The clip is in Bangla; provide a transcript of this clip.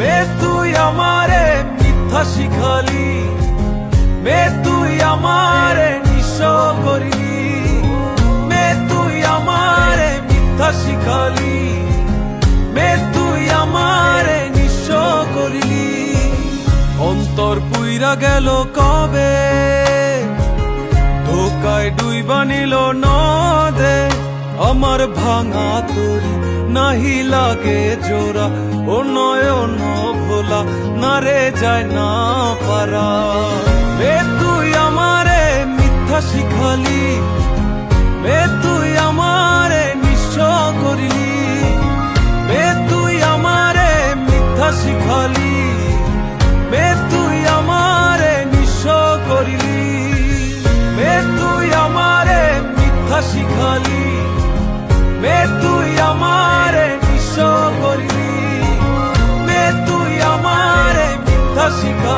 মে তুই আমারে মিথ্যা শিখালি, মে তুই আমারে নিঃস করলি, মে তুই আমারে মিথ্যা শিখালি, মে তুই আমারে নিঃস করলি। অন্তর পুইরা গেল কবে, ধোকায় ডুইবা নিল নদে, আমার ভাঙা তরি নাহি লাগে জোড়া, ও নয়ন ভোলা না রে যায় না পারা। মে তুই আমারে মিথ্যা শিখালি, মে তুই আমারে নিঃস করলি, মে তুই আমারে মিথ্যা শিখালি, মে তুই আমারে নিঃস করলি, মে তুই আমারে মিথ্যা শিখালি, মে তুই আমারে নিঃস করলি, মে তুই আমারে মিথ্যা শিখালি।